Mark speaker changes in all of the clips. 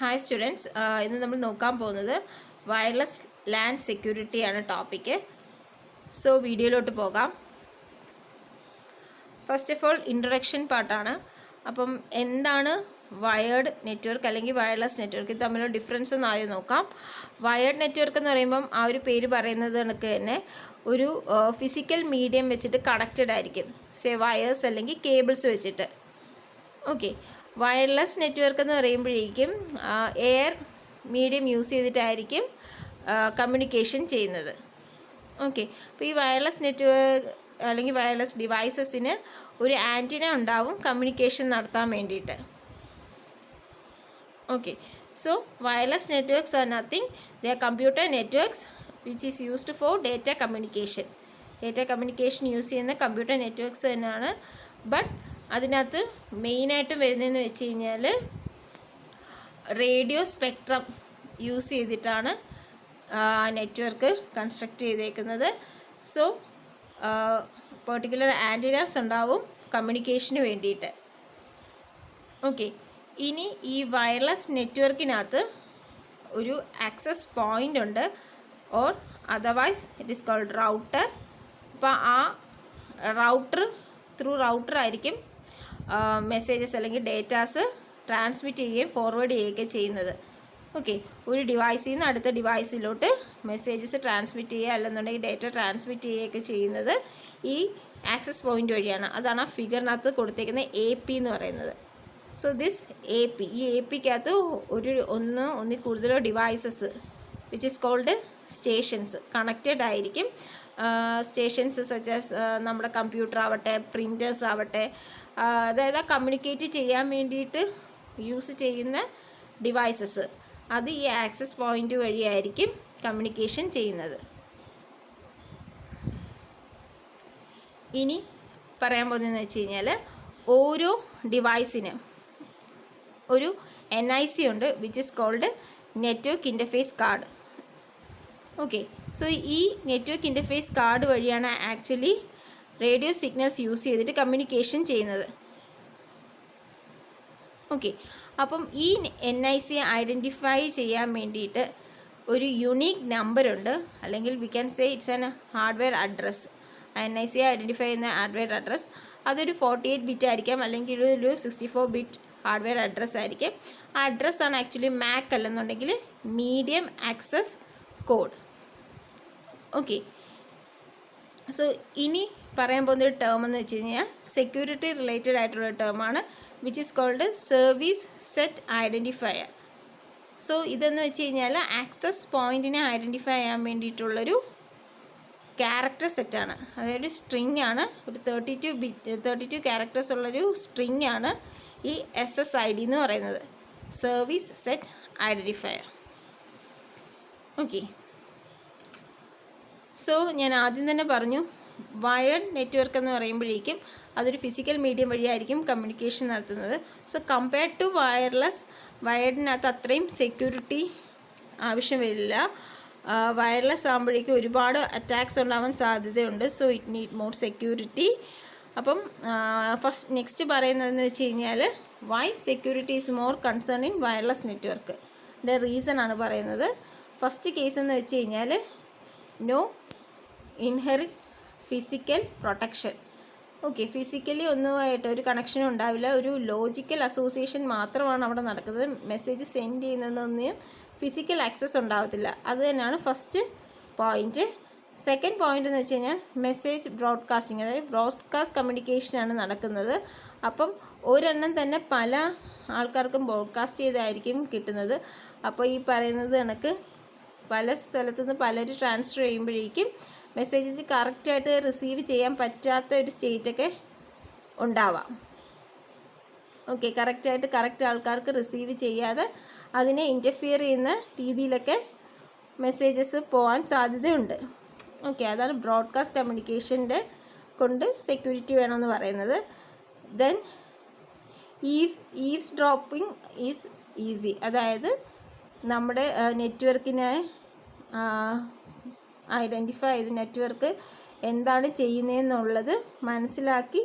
Speaker 1: Hi students, ഇന്ന് നമ്മൾ നോക്കാൻ പോകുന്നത് വയർലെസ് ലാൻഡ് സെക്യൂരിറ്റി ആണ് ടോപ്പിക്ക്. സോ വീഡിയോയിലോട്ട് പോകാം. ഫസ്റ്റ് ഓഫ് ഓൾ ഇൻട്രൊഡക്ഷൻ പാർട്ടാണ്. അപ്പം എന്താണ് വയേർഡ് നെറ്റ്വർക്ക് അല്ലെങ്കിൽ വയർലെസ് നെറ്റ്വർക്ക്, ഇത് തമ്മിലുള്ള ഡിഫറൻസ് എന്ന് ആദ്യം നോക്കാം. വയേർഡ് നെറ്റ്വർക്ക് എന്ന് പറയുമ്പം ആ ഒരു പേര് പറയുന്നത് കണക്ക് തന്നെ ഒരു ഫിസിക്കൽ മീഡിയം വെച്ചിട്ട് കണക്റ്റഡ് ആയിരിക്കും, സേ വയേഴ്സ് അല്ലെങ്കിൽ കേബിൾസ് വെച്ചിട്ട്. ഓക്കെ, വയർലെസ് നെറ്റ്വർക്ക് എന്ന് പറയുമ്പോഴേക്കും എയർ മീഡിയം യൂസ് ചെയ്തിട്ടായിരിക്കും കമ്മ്യൂണിക്കേഷൻ ചെയ്യുന്നത്. ഓക്കെ, അപ്പോൾ ഈ വയർലെസ് നെറ്റ്വർക്ക് അല്ലെങ്കിൽ വയർലെസ് ഡിവൈസസിന് ഒരു ആൻറ്റിന ഉണ്ടാവും കമ്മ്യൂണിക്കേഷൻ നടത്താൻ വേണ്ടിയിട്ട്. Okay, so wireless networks are nothing, they are computer networks which is used for data communication. Data communication use ചെയ്യുന്ന കമ്പ്യൂട്ടർ നെറ്റ്വർക്ക്സ് തന്നെയാണ്. ബട്ട് അതിനകത്ത് മെയിനായിട്ടും വരുന്നതെന്ന് വെച്ച് കഴിഞ്ഞാൽ റേഡിയോ സ്പെക്ട്രം യൂസ് ചെയ്തിട്ടാണ് നെറ്റ്വർക്ക് കൺസ്ട്രക്റ്റ് ചെയ്തേക്കുന്നത്. സോ പെർട്ടിക്കുലർ ആൻറ്റിനാസ് ഉണ്ടാവും കമ്മ്യൂണിക്കേഷന് വേണ്ടിയിട്ട്. ഓക്കെ, ഇനി ഈ വയർലെസ് നെറ്റ്വർക്കിനകത്ത് ഒരു ആക്സസ് പോയിൻ്റ് ഉണ്ട്, or otherwise it is called router. അപ്പോൾ ആ ത്രൂ റൗട്ടർ ആയിരിക്കും മെസ്സേജസ് അല്ലെങ്കിൽ ഡേറ്റാസ് ട്രാൻസ്മിറ്റ് ചെയ്യുകയും ഫോർവേഡ് ചെയ്യുകയൊക്കെ ചെയ്യുന്നത്. ഓക്കെ, ഒരു ഡിവൈസിൽ നിന്ന് അടുത്ത ഡിവൈസിലോട്ട് മെസ്സേജസ് ട്രാൻസ്മിറ്റ് ചെയ്യുക അല്ലെന്നുണ്ടെങ്കിൽ ഡേറ്റ ട്രാൻസ്മിറ്റ് ചെയ്യുകയൊക്കെ ചെയ്യുന്നത് ഈ ആക്സസ് പോയിൻ്റ് വഴിയാണ്. അതാണ് ആ ഫിഗറിനകത്ത് കൊടുത്തേക്കുന്ന AP എന്ന് പറയുന്നത്. സോ ദിസ് AP, ഈ APക്കകത്ത് ഒന്നിൽ കൂടുതലോ devices which is called stations connected ആയിരിക്കും. സ്റ്റേഷൻസ് സച്ചാസ് നമ്മുടെ കമ്പ്യൂട്ടർ ആവട്ടെ, പ്രിൻറ്റേഴ്സ് ആവട്ടെ, അതായത് കമ്മ്യൂണിക്കേറ്റ് ചെയ്യാൻ വേണ്ടിയിട്ട് യൂസ് ചെയ്യുന്ന ഡിവൈസസ്, അത് ഈ ആക്സസ് പോയിൻ്റ് വഴിയായിരിക്കും കമ്മ്യൂണിക്കേഷൻ ചെയ്യുന്നത്. ഇനി പറയാൻ പോകുന്നതെന്ന് വെച്ച് കഴിഞ്ഞാൽ ഓരോ ഡിവൈസിന് ഒരു NIC ഉണ്ട്, which is called network interface card. Okay, so ഈ നെറ്റ്വർക്ക് ഇൻ്റർഫേസ് കാർഡ് വഴിയാണ് ആക്ച്വലി റേഡിയോ സിഗ്നൽസ് യൂസ് ചെയ്തിട്ട് കമ്മ്യൂണിക്കേഷൻ ചെയ്യുന്നത്. ഓക്കെ, അപ്പം ഈ NIC ഐഡൻറ്റിഫൈ ചെയ്യാൻ വേണ്ടിയിട്ട് ഒരു യുണീക്ക് നമ്പറുണ്ട്, അല്ലെങ്കിൽ we can say it's an hardware address. NIC identify ചെയ്യുന്ന ഹാർഡ്വെയർ അഡ്രസ്സ് അതൊരു 48 ബിറ്റ് ആയിരിക്കാം, അല്ലെങ്കിൽ ഒരു 64 ബിറ്റ് ഹാർഡ്വെയർ അഡ്രസ്സ് ആയിരിക്കും. ആ അഡ്രസ്സാണ് ആക്ച്വലി MAC അല്ലെന്നുണ്ടെങ്കിൽ medium access code. Okay, so ഇനി പറയാൻ പോകുന്നൊരു ടേം എന്ന് വെച്ച് കഴിഞ്ഞാൽ സെക്യൂരിറ്റി റിലേറ്റഡ് ആയിട്ടുള്ള ടേമാണ്, which is called service set identifier. So ഇതെന്ന് വെച്ച് കഴിഞ്ഞാൽ ആക്സസ് പോയിൻറ്റിനെ ഐഡൻറ്റിഫൈ ചെയ്യാൻ വേണ്ടിയിട്ടുള്ളൊരു ക്യാരക്ടർ സെറ്റാണ്, അതായത് സ്ട്രിങ് ആണ്. ഒരു 32 ക്യാരക്ടേഴ്സ് ഉള്ളൊരു സ്ട്രിങ് ആണ് ഈ SSID എന്ന് പറയുന്നത്, service set identifier. Okay, so ഞാൻ ആദ്യം തന്നെ പറഞ്ഞു വയർഡ് നെറ്റ്വർക്ക് എന്ന് പറയുമ്പോഴേക്കും അതൊരു ഫിസിക്കൽ മീഡിയം വഴിയായിരിക്കും കമ്മ്യൂണിക്കേഷൻ നടത്തുന്നത്. സോ കമ്പയർഡ് ടു വയർഡിനകത്ത് അത്രയും സെക്യൂരിറ്റി ആവശ്യം വരില്ല. വയർലെസ് ആകുമ്പോഴേക്കും ഒരുപാട് അറ്റാക്സ് ഉണ്ടാവാൻ സാധ്യതയുണ്ട്. So it need more security. അപ്പം നെക്സ്റ്റ് പറയുന്നതെന്ന് വെച്ച് കഴിഞ്ഞാൽ why security is more concern in wireless network. ഇതിൻ്റെ റീസൺ ആണ് പറയുന്നത്. ഫസ്റ്റ് കേസ് എന്ന് വെച്ച് കഴിഞ്ഞാൽ no inherit physical protection. Okay, physically ഒന്നുമായിട്ട് ഒരു കണക്ഷനും ഉണ്ടാവില്ല, ഒരു ലോജിക്കൽ അസോസിയേഷൻ മാത്രമാണ് അവിടെ നടക്കുന്നത്. മെസ്സേജ് സെൻഡ് ചെയ്യുന്നതൊന്നും ഫിസിക്കൽ ആക്സസ് ഉണ്ടാകത്തില്ല. അത് തന്നെയാണ് ഫസ്റ്റ് പോയിൻറ്റ്. സെക്കൻഡ് പോയിൻ്റ് എന്ന് വെച്ച് കഴിഞ്ഞാൽ മെസ്സേജ് ബ്രോഡ്കാസ്റ്റിംഗ്, അതായത് ബ്രോഡ്കാസ്റ്റ് കമ്മ്യൂണിക്കേഷനാണ് നടക്കുന്നത്. അപ്പം ഒരെണ്ണം തന്നെ പല ആൾക്കാർക്കും ബ്രോഡ്കാസ്റ്റ് ചെയ്തായിരിക്കും കിട്ടുന്നത്. അപ്പോൾ ഈ പറയുന്നത് കണക്ക് പല സ്ഥലത്തുനിന്ന് പലരും ട്രാൻസ്ഫർ ചെയ്യുമ്പോഴേക്കും മെസ്സേജസ് കറക്റ്റായിട്ട് റിസീവ് ചെയ്യാൻ പറ്റാത്ത ഒരു സ്റ്റേറ്റൊക്കെ ഉണ്ടാവാം. ഓക്കെ, കറക്റ്റ് ആൾക്കാർക്ക് റിസീവ് ചെയ്യാതെ അതിനെ ഇൻ്റർഫിയർ ചെയ്യുന്ന രീതിയിലൊക്കെ മെസ്സേജസ് പോകാൻ സാധ്യതയുണ്ട്. ഓക്കെ, അതാണ് ബ്രോഡ്കാസ്റ്റ് കമ്മ്യൂണിക്കേഷൻ്റെ കൊണ്ട് സെക്യൂരിറ്റി വേണമെന്ന് പറയുന്നത്. Then eaves dropping is easy, അതായത് നമ്മുടെ നെറ്റ്വർക്കിനെ ഐഡൻറ്റിഫൈ ചെയ്ത് നെറ്റ്വർക്ക് എന്താണ് ചെയ്യുന്നതെന്നുള്ളത് മനസ്സിലാക്കി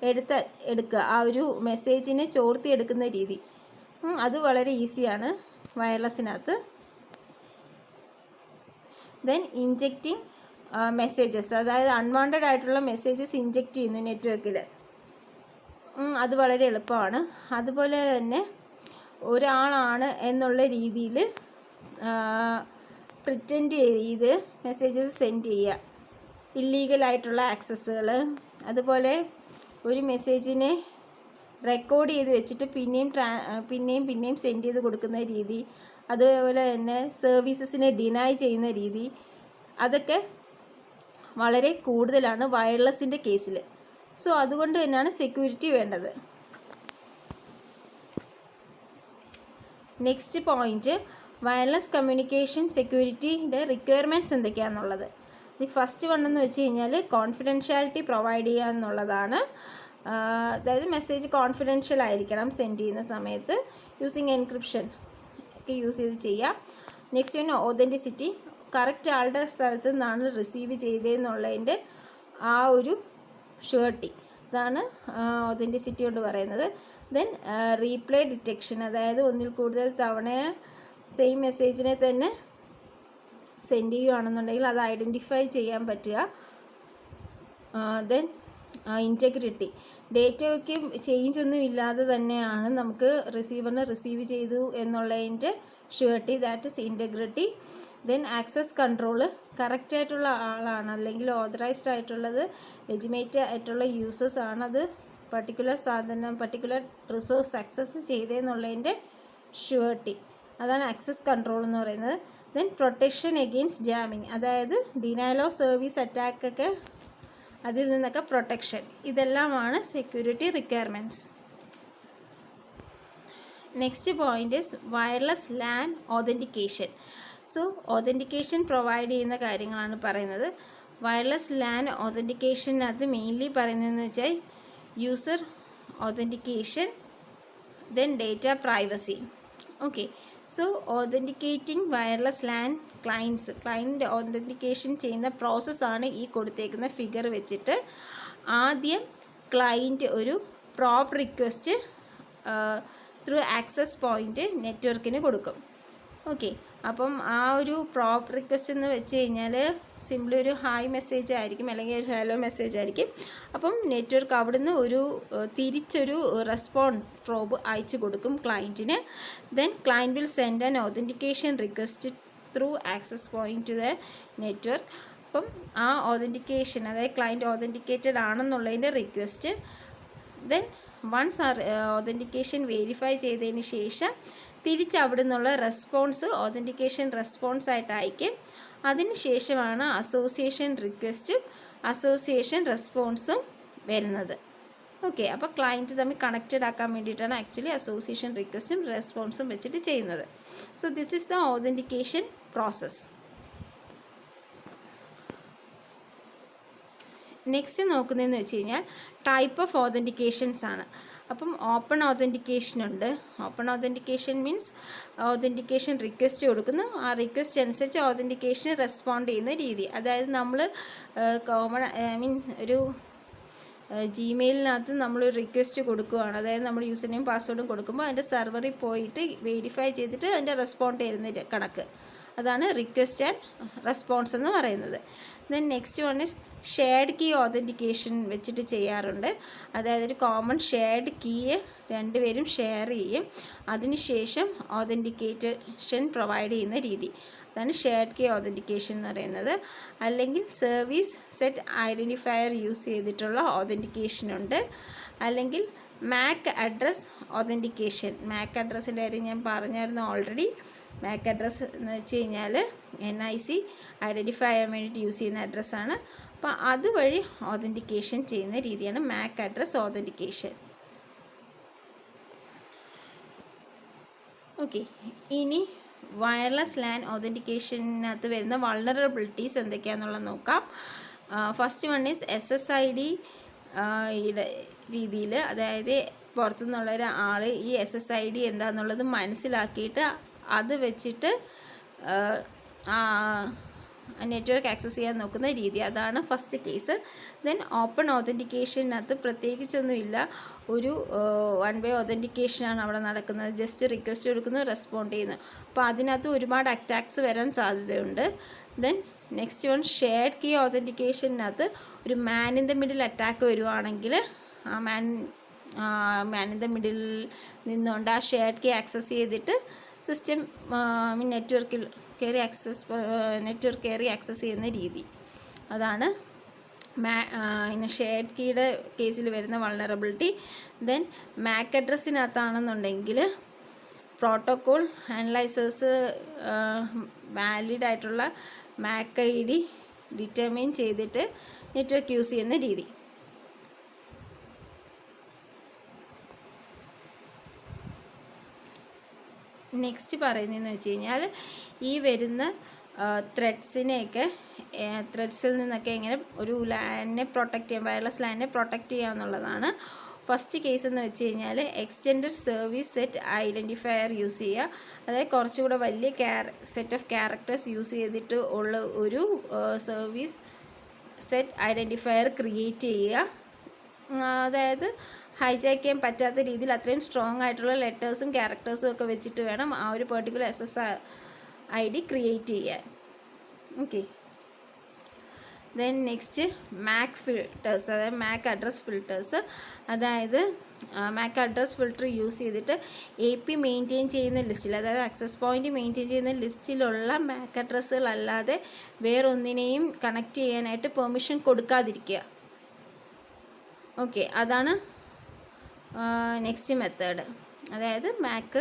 Speaker 1: എടുക്കുക. ആ ഒരു മെസ്സേജിനെ ചോർത്തിയെടുക്കുന്ന രീതി അത് വളരെ ഈസിയാണ്. വയർലെസ്സിനകത്ത്. ദെൻ ഇൻജെക്റ്റിംഗ് മെസ്സേജസ്, അതായത് അൺവാണ്ടഡ് ആയിട്ടുള്ള മെസ്സേജസ് ഇൻജെക്റ്റ് ചെയ്യുന്നു നെറ്റ്വർക്കിൽ. അത് വളരെ എളുപ്പമാണ്. അതുപോലെ തന്നെ ഒരാളാണ് എന്നുള്ള രീതിയിൽ പ്രിറ്റൻഡ് ചെയ്ത് മെസ്സേജസ് സെൻഡ് ചെയ്യുക, ഇല്ലീഗലായിട്ടുള്ള ആക്സസ്സുകൾ. അതുപോലെ ഒരു മെസ്സേജിനെ റെക്കോർഡ് ചെയ്ത് വെച്ചിട്ട് പിന്നെയും സെൻഡ് ചെയ്ത് കൊടുക്കുന്ന രീതി, അതുപോലെ തന്നെ സർവീസസിനെ ഡിനൈ ചെയ്യുന്ന രീതി, അതൊക്കെ വളരെ കൂടുതലാണ് വയർലെസ്സിൻ്റെ കേസിൽ. സോ അതുകൊണ്ട് തന്നെയാണ് സെക്യൂരിറ്റി വേണ്ടത്. നെക്സ്റ്റ് പോയിൻറ്റ്, വയർലെസ് കമ്മ്യൂണിക്കേഷൻ സെക്യൂരിറ്റിയുടെ റിക്വയർമെൻറ്റ്സ് എന്തൊക്കെയാണെന്നുള്ളത്. ഈ ഫസ്റ്റ് വൺ എന്ന് വെച്ച് കഴിഞ്ഞാൽ കോൺഫിഡൻഷ്യാലിറ്റി പ്രൊവൈഡ് ചെയ്യുക എന്നുള്ളതാണ്. അതായത് മെസ്സേജ് കോൺഫിഡൻഷ്യൽ ആയിരിക്കണം സെൻഡ് ചെയ്യുന്ന സമയത്ത്, യൂസിങ് എൻക്രിപ്ഷൻ ഒക്കെ യൂസ് ചെയ്ത് ചെയ്യാം. നെക്സ്റ്റ് പിന്നെ ഓതൻറ്റിസിറ്റി, കറക്റ്റ് ആളുടെ സ്ഥലത്ത് നിന്നാണ് റിസീവ് ചെയ്തതെന്നുള്ളതിൻ്റെ ആ ഒരു ഷുവർട്ടി, അതാണ് ഓതൻറ്റിസിറ്റി കൊണ്ട് പറയുന്നത്. ദെൻ റീപ്ലേ ഡിറ്റക്ഷൻ, അതായത് ഒന്നിൽ കൂടുതൽ തവണ സെയിം മെസ്സേജിനെ തന്നെ സെൻഡ് ചെയ്യുകയാണെന്നുണ്ടെങ്കിൽ അത് ഐഡൻറ്റിഫൈ ചെയ്യാൻ പറ്റുക. ദെൻ ഇൻറ്റഗ്രിറ്റി, ഡേറ്റയ്ക്ക് ചേഞ്ച് ഒന്നും ഇല്ലാതെ തന്നെയാണ് നമുക്ക് റിസീവറിനെ റിസീവ് ചെയ്തു എന്നുള്ളതിൻ്റെ surety, that is integrity. Then access control, കറക്റ്റായിട്ടുള്ള ആളാണ് അല്ലെങ്കിൽ ഓതറൈസ്ഡ് ആയിട്ടുള്ളത് ലെജിമേറ്റ് ആയിട്ടുള്ള യൂസേഴ്സ് ആണ് അത് പർട്ടിക്കുലർ സാധനം പർട്ടിക്കുലർ റിസോഴ്സ് ആക്സസ് ചെയ്തതെന്നുള്ളതിൻ്റെ ഷുവർട്ടി, അതാണ് ആക്സസ് കൺട്രോൾ എന്ന് പറയുന്നത്. ദെൻ പ്രൊട്ടക്ഷൻ എഗെയിൻസ്റ്റ് ജാമിങ്, അതായത് ഡിനയൽ ഓഫ് സർവീസ് അറ്റാക്കൊക്കെ അതിൽ നിന്നൊക്കെ പ്രൊട്ടക്ഷൻ, ഇതെല്ലാമാണ് security requirements. Next point is wireless LAN authentication. So authentication provide ചെയ്യുന്ന കാര്യങ്ങളാണ് പറയുന്നത്. വയർലെസ് ലാൻ ഓതൻറ്റിക്കേഷനകത്ത് മെയിൻലി പറയുന്നതെന്ന് വെച്ചാൽ user authentication, then data privacy. Okay, so authenticating wireless LAN client authentication ചെയ്യുന്ന പ്രോസസ്സാണ് ഈ കൊടുത്തേക്കുന്ന ഫിഗർ വെച്ചിട്ട്. ആദ്യം ക്ലയൻറ്റ് ഒരു probe request through access point നെറ്റ്വർക്കിന് കൊടുക്കും. ഓക്കെ, അപ്പം ആ ഒരു പ്രോബ് റിക്വസ്റ്റ് എന്ന് വെച്ച് കഴിഞ്ഞാൽ സിംപ്ലി ഒരു ഹായ് മെസ്സേജ് ആയിരിക്കും, അല്ലെങ്കിൽ ഒരു ഹലോ മെസ്സേജ് ആയിരിക്കും. അപ്പം നെറ്റ്വർക്ക് അവിടുന്ന് ഒരു തിരിച്ചൊരു റെസ്പോണ്ട് പ്രോബ് അയച്ചു കൊടുക്കും ക്ലയൻറ്റിന്. Then client will send an authentication request through access point to the network. അപ്പം ആ ഓതൻറ്റിക്കേഷൻ, അതായത് ക്ലയൻറ്റ് ഓതൻറ്റിക്കേറ്റഡ് ആണെന്നുള്ളതിൻ്റെ request, then once authentication verify ചെയ്തതിന് ശേഷം തിരിച്ച് അവിടെ നിന്നുള്ള റെസ്പോൺസ് ഓതൻറ്റിക്കേഷൻ റെസ്പോൺസ് ആയിട്ട് അയക്കും. അതിന് ശേഷമാണ് അസോസിയേഷൻ റിക്വസ്റ്റും അസോസിയേഷൻ റെസ്പോൺസും വരുന്നത്. ഓക്കെ, അപ്പോൾ ക്ലയൻറ്റ് തമ്മിൽ കണക്റ്റഡ് ആക്കാൻ വേണ്ടിയിട്ടാണ് ആക്ച്വലി അസോസിയേഷൻ റിക്വസ്റ്റും റെസ്പോൺസും വെച്ചിട്ട് ചെയ്യുന്നത്. So this is the authentication process. Next നോക്കുന്നതെന്ന് വെച്ച് കഴിഞ്ഞാൽ ടൈപ്പ് ഓഫ് ഓതൻറ്റിക്കേഷൻസ് ആണ്. അപ്പം ഓപ്പൺ ഓതൻറ്റിക്കേഷൻ ഉണ്ട്. Open authentication means authentication request കൊടുക്കുന്നു, ആ റിക്വസ്റ്റ് അനുസരിച്ച് ഓതൻറ്റിക്കേഷന് റെസ്പോണ്ട് ചെയ്യുന്ന രീതി. അതായത് നമ്മൾ ഒരു ജിമെയിലിനകത്ത് നമ്മളൊരു റിക്വസ്റ്റ് കൊടുക്കുകയാണ്, അതായത് നമ്മൾ യൂസർ നെയിം പാസ്വേഡും കൊടുക്കുമ്പോൾ അതിൻ്റെ സെർവറിൽ പോയിട്ട് വെരിഫൈ ചെയ്തിട്ട് അതിൻ്റെ റെസ്പോണ്ട് ചെയ്യുന്ന കണക്ക്, അതാണ് റിക്വസ്റ്റ് ആൻഡ് റെസ്പോൺസ് എന്ന് പറയുന്നത്. Then next one is shared key authentication വെച്ചിട്ട് ചെയ്യാറുണ്ട്. അതായത് ഒരു കോമൺ ഷെയർഡ് കീയെ രണ്ടുപേരും ഷെയർ ചെയ്യും, അതിനുശേഷം ഓതൻറ്റിക്കേഷൻ പ്രൊവൈഡ് ചെയ്യുന്ന രീതി, അതാണ് ഷെയർഡ് കീ ഓതൻറ്റിക്കേഷൻ എന്ന് പറയുന്നത്. അല്ലെങ്കിൽ സർവീസ് സെറ്റ് ഐഡൻറ്റിഫയർ യൂസ് ചെയ്തിട്ടുള്ള ഓതൻറ്റിക്കേഷനുണ്ട്. അല്ലെങ്കിൽ മാക് അഡ്രസ് ഓതൻറ്റിക്കേഷൻ. മാക് അഡ്രസ്സിൻ്റെ കാര്യം ഞാൻ പറഞ്ഞായിരുന്നു ഓൾറെഡി. മാക് അഡ്രസ്സ് എന്ന് വെച്ച് കഴിഞ്ഞാൽ NIC ഐഡൻറ്റിഫൈ ചെയ്യാൻ വേണ്ടിയിട്ട് യൂസ് ചെയ്യുന്ന അഡ്രസ്സാണ്. അപ്പോൾ അതുവഴി ഓതൻറ്റിക്കേഷൻ ചെയ്യുന്ന രീതിയാണ് മാക് അഡ്രസ് ഓതൻറ്റിക്കേഷൻ. ഓക്കെ, ഇനി വയർലെസ് ലാൻ ഓതൻറ്റിക്കേഷനകത്ത് വരുന്ന വൾണറബിലിറ്റീസ് എന്തൊക്കെയാണെന്നുള്ളത് നോക്കാം. ഫസ്റ്റ് വൺ ഈസ് SSID രീതിയിൽ, അതായത് പുറത്തുനിന്നുള്ള ഒരാൾ ഈ SSID എന്താണെന്നുള്ളത് മനസ്സിലാക്കിയിട്ട് അത് വെച്ചിട്ട് നെറ്റ്വർക്ക് ആക്സസ് ചെയ്യാൻ നോക്കുന്ന രീതി, അതാണ് ഫസ്റ്റ് കേസ്. ദെൻ ഓപ്പൺ ഓതൻറ്റിക്കേഷനകത്ത് പ്രത്യേകിച്ചൊന്നുമില്ല, ഒരു വൺ വേ ഓതൻറ്റിക്കേഷനാണ് അവിടെ നടക്കുന്നത്. ജസ്റ്റ് റിക്വസ്റ്റ് കൊടുക്കുന്നു, റെസ്പോണ്ട് ചെയ്യുന്നു. അപ്പോൾ അതിനകത്ത് ഒരുപാട് അറ്റാക്സ് വരാൻ സാധ്യതയുണ്ട്. Then next one shared key ഓതൻറ്റിക്കേഷനകത്ത് ഒരു man in the middle attack വരുവാണെങ്കിൽ ആ മാൻ ഇൻ ദ മിഡിൽ നിന്നുകൊണ്ട് ആ ഷെയർഡ് കീ ആക്സസ് ചെയ്തിട്ട് സിസ്റ്റം നെറ്റ്വർക്ക് കയറി ആക്സസ് ചെയ്യുന്ന രീതി, അതാണ് ഷെയർഡ് കീയുടെ കേസിൽ വരുന്ന വൾണറബിലിറ്റി. ദെൻ മാക് അഡ്രസ്സിനകത്താണെന്നുണ്ടെങ്കിൽ പ്രോട്ടോക്കോൾ അനലൈസേഴ്സ് വാലിഡ് ആയിട്ടുള്ള മാക് ID ഡിറ്റർമൈൻ ചെയ്തിട്ട് നെറ്റ്വർക്ക് യൂസ് ചെയ്യുന്ന രീതി. നെക്സ്റ്റ് പറയുന്നതെന്ന് വെച്ച് കഴിഞ്ഞാൽ ഈ വരുന്ന ത്രെഡ്സിൽ നിന്നൊക്കെ എങ്ങനെ ഒരു ലാനിനെ പ്രൊട്ടക്റ്റ് ചെയ്യാം, വയർലെസ് ലാനിനെ പ്രൊട്ടക്റ്റ് ചെയ്യുക എന്നുള്ളതാണ്. ഫസ്റ്റ് കേസ് എന്ന് വെച്ച് കഴിഞ്ഞാൽ extended service set identifier use ചെയ്യുക. അതായത് കുറച്ചുകൂടെ വലിയ സെറ്റ് ഓഫ് ക്യാരക്ടേഴ്സ് യൂസ് ചെയ്തിട്ട് ഉള്ള ഒരു സർവീസ് സെറ്റ് ഐഡൻറ്റിഫയർ ക്രിയേറ്റ് ചെയ്യുക. അതായത് ഹൈജാക്ക് ചെയ്യാൻ പറ്റാത്ത രീതിയിൽ അത്രയും സ്ട്രോങ് ആയിട്ടുള്ള ലെറ്റേഴ്സും ക്യാരക്ടേഴ്സും ഒക്കെ വെച്ചിട്ട് വേണം ആ ഒരു പെർട്ടിക്കുലർ SSID ക്രിയേറ്റ് ചെയ്യാൻ. Okay. Then next Mac filters, അതായത് മാക് അഡ്രസ് ഫിൽട്ടേഴ്സ്. അതായത് മാക് അഡ്രസ് ഫിൽട്ടർ യൂസ് ചെയ്തിട്ട് AP മെയിൻറ്റെയിൻ ചെയ്യുന്ന ലിസ്റ്റിൽ, അതായത് ആക്സസ് പോയിൻറ്റ് മെയിൻറ്റെയിൻ ചെയ്യുന്ന ലിസ്റ്റിലുള്ള മാക് അഡ്രസ്സുകളല്ലാതെ വേറൊന്നിനെയും കണക്ട് ചെയ്യാനായിട്ട് പെർമിഷൻ കൊടുക്കാതിരിക്കുക. ഓക്കെ, അതാണ് നെക്സ്റ്റ് മെത്തേഡ്. അതായത് മാക്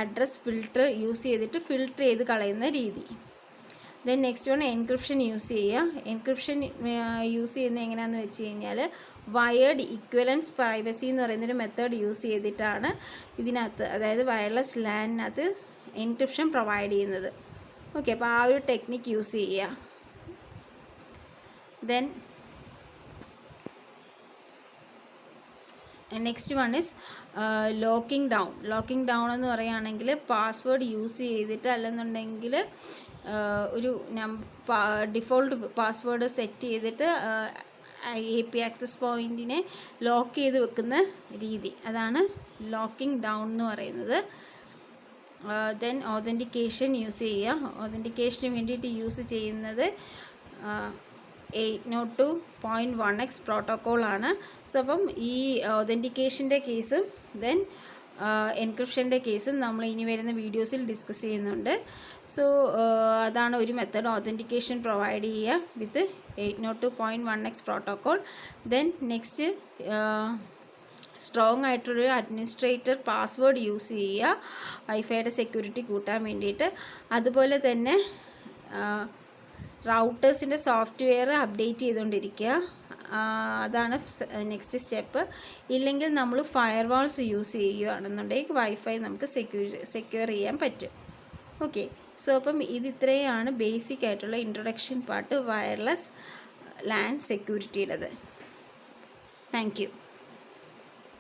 Speaker 1: അഡ്രസ് ഫിൽട്ടർ യൂസ് ചെയ്തിട്ട് ഫിൽട്ടർ ചെയ്ത് കളയുന്ന രീതി. Then next one encryption use ചെയ്യുക. എൻക്രിപ്ഷൻ യൂസ് ചെയ്യുന്നത് എങ്ങനെയാണെന്ന് വെച്ച് കഴിഞ്ഞാൽ വയേർഡ് ഇക്വലൻസ് പ്രൈവസി എന്ന് പറയുന്നൊരു മെത്തേഡ് യൂസ് ചെയ്തിട്ടാണ് ഇതിനകത്ത്, അതായത് വയർലെസ് ലാനിനകത്ത് എൻക്രിപ്ഷൻ പ്രൊവൈഡ് ചെയ്യുന്നത്. ഓക്കെ, അപ്പോൾ ആ ഒരു ടെക്നിക്ക് യൂസ് ചെയ്യുക. Then next one is locking down. Locking down എന്ന് പറയുകയാണെങ്കിൽ പാസ്വേഡ് യൂസ് ചെയ്തിട്ട് അല്ലെന്നുണ്ടെങ്കിൽ ഒരു ഡിഫോൾട്ട് പാസ്വേഡ് സെറ്റ് ചെയ്തിട്ട് AP ആക്സസ് പോയിൻറ്റിനെ ലോക്ക് ചെയ്ത് വെക്കുന്ന രീതി, അതാണ് ലോക്കിംഗ് ഡൗൺ എന്ന് പറയുന്നത്. ദെൻ ഓതൻറ്റിക്കേഷൻ യൂസ് ചെയ്യുക. ഓതൻറ്റിക്കേഷന് വേണ്ടിയിട്ട് യൂസ് ചെയ്യുന്നത് 802.1x പ്രോട്ടോക്കോളാണ്. സോ അപ്പം ഈ ഓതൻറ്റിക്കേഷൻ്റെ കേസും ദെൻ എൻക്രിപ്ഷൻ്റെ കേസും നമ്മൾ ഇനി വരുന്ന വീഡിയോസിൽ ഡിസ്കസ് ചെയ്യുന്നുണ്ട്. സോ അതാണ് ഒരു മെത്തേഡ്, ഓതൻറ്റിക്കേഷൻ പ്രൊവൈഡ് ചെയ്യുക വിത്ത് 802.1x protocol. Then next strong ആയിട്ടൊരു അഡ്മിനിസ്ട്രേറ്റർ പാസ്വേഡ് യൂസ് ചെയ്യുക വൈഫൈയുടെ സെക്യൂരിറ്റി കൂട്ടാൻ വേണ്ടിയിട്ട്. അതുപോലെ തന്നെ റൗട്ടേഴ്സിൻ്റെ സോഫ്റ്റ്വെയർ അപ്ഡേറ്റ് ചെയ്തുകൊണ്ടിരിക്കുക, അതാണ് നെക്സ്റ്റ് സ്റ്റെപ്പ്. ഇല്ലെങ്കിൽ നമ്മൾ ഫയർവാൾസ് യൂസ് ചെയ്യുകയാണെന്നുണ്ടെങ്കിൽ വൈഫൈ നമുക്ക് സെക്യൂർ ചെയ്യാൻ പറ്റും. ഓക്കെ, സോ അപ്പം ഇത്രയാണ് ബേസിക് ആയിട്ടുള്ള ഇൻട്രൊഡക്ഷൻ പാർട്ട് വയർലെസ് ലാൻ സെക്യൂരിറ്റിയുടേത്. Thank U.